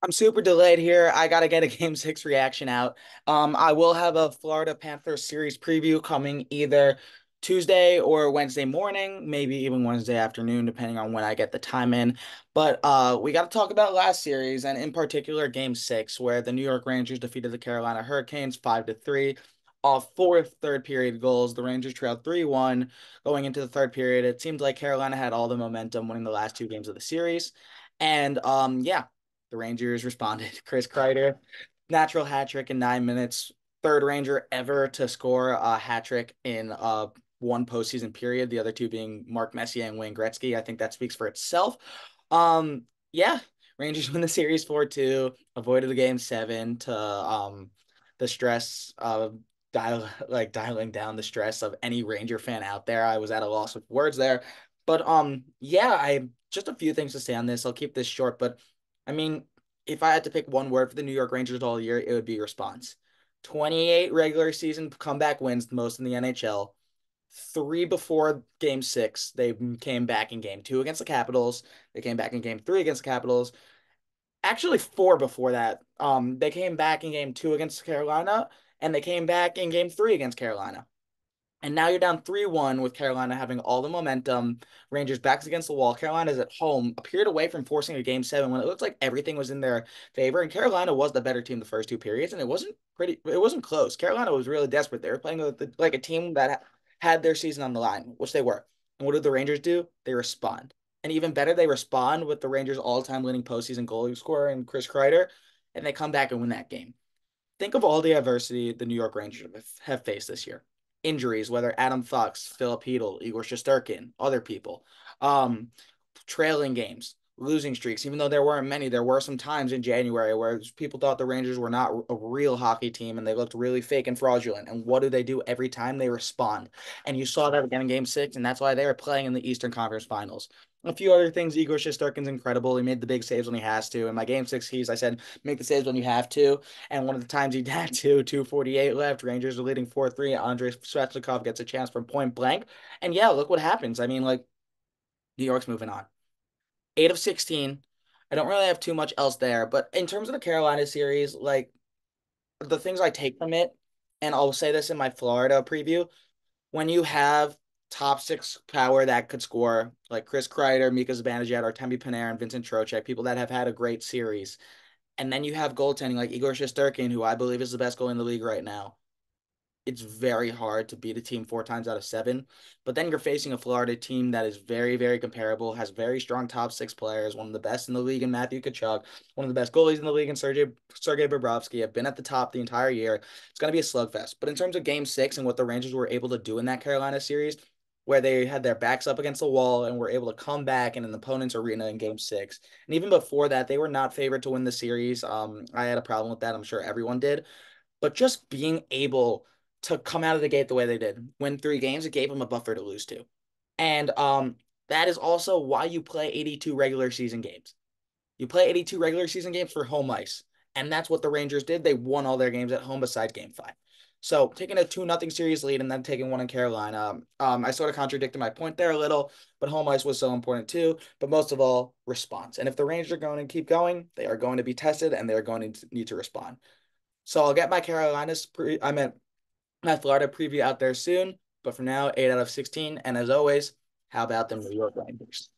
I'm super delayed here. I gotta get a game six reaction out. I will have a Florida Panthers series preview coming either Tuesday or Wednesday morning, maybe even Wednesday afternoon, depending on when I get the time in. But we gotta talk about last series and in particular game six, where the New York Rangers defeated the Carolina Hurricanes 5-3. Off four third period goals. The Rangers trailed 3-1 going into the third period. It seemed like Carolina had all the momentum winning the last two games of the series. And yeah, the Rangers responded. Chris Kreider, natural hat trick in 9 minutes. Third Ranger ever to score a hat trick in one postseason period. The other two being Mark Messier and Wayne Gretzky. I think that speaks for itself. Yeah, Rangers win the series 4-2. Avoided the game seven to the stress of dialing down the stress of any Ranger fan out there. I was at a loss of words there. But yeah, I just a few things to say on this. I'll keep this short, but I mean, if I had to pick one word for the New York Rangers all year, it would be response. 28 regular season comeback wins, the most in the NHL. Three before game six, they came back in game two against the Capitals. They came back in game three against the Capitals. Actually, four before that. They came back in game two against Carolina, and they came back in game three against Carolina. And now you're down 3-1 with Carolina having all the momentum. Rangers backs against the wall. Carolina's at home, appeared away from forcing a game seven when it looked like everything was in their favor. And Carolina was the better team the first two periods, and it wasn't close. Carolina was really desperate. They were playing like a team that had their season on the line, which they were. And what did the Rangers do? They respond. And even better, they respond with the Rangers' all-time leading postseason goal scorer and Chris Kreider, and they come back and win that game. Think of all the adversity the New York Rangers have faced this year. Injuries, whether Adam Fox, Philip Hedl, Igor Shesterkin, other people. Um, Trailing games, losing streaks. Even though there weren't many, there were some times in January where people thought the Rangers were not a real hockey team and they looked really fake and fraudulent. And what do they do every time? They respond. And you saw that again in game six, and that's why they were playing in the Eastern Conference Finals. A few other things. Igor Shesterkin's incredible. He made the big saves when he has to. In my game six keys, I said, make the saves when you have to. And one of the times he had to, 2:48 left. Rangers are leading 4-3. Andrei Svechnikov gets a chance from point blank. And yeah, look what happens. I mean, like, New York's moving on. 8 of 16. I don't really have too much else there. But in terms of the Carolina series, like, the things I take from it, and I'll say this in my Florida preview, when you have top six power that could score, like Chris Kreider, Mika Zibanejad, Artemi Panarin, Vincent Trocheck, people that have had a great series, and then you have goaltending like Igor Shesterkin, who I believe is the best goalie in the league right now. It's very hard to beat a team four times out of seven. But then you're facing a Florida team that is very, very comparable, has very strong top six players, one of the best in the league in Matthew Tkachuk, one of the best goalies in the league in Sergei Bobrovsky, have been at the top the entire year. It's going to be a slugfest. But in terms of game six and what the Rangers were able to do in that Carolina series, where they had their backs up against the wall and were able to come back in an opponent's arena in game six. And even before that, they were not favored to win the series. I had a problem with that. I'm sure everyone did. But just being able to come out of the gate the way they did, win three games, it gave them a buffer to lose to. And that is also why you play 82 regular season games. You play 82 regular season games for home ice. And that's what the Rangers did. They won all their games at home besides game five. So taking a 2-0 series lead and then taking one in Carolina. I sort of contradicted my point there a little, but home ice was so important too. But most of all, response. And if the Rangers are going to keep going, they are going to be tested and they're going to need to respond. So I'll get my I meant my Florida preview out there soon. But for now, 8 out of 16. And as always, how about the New York Rangers?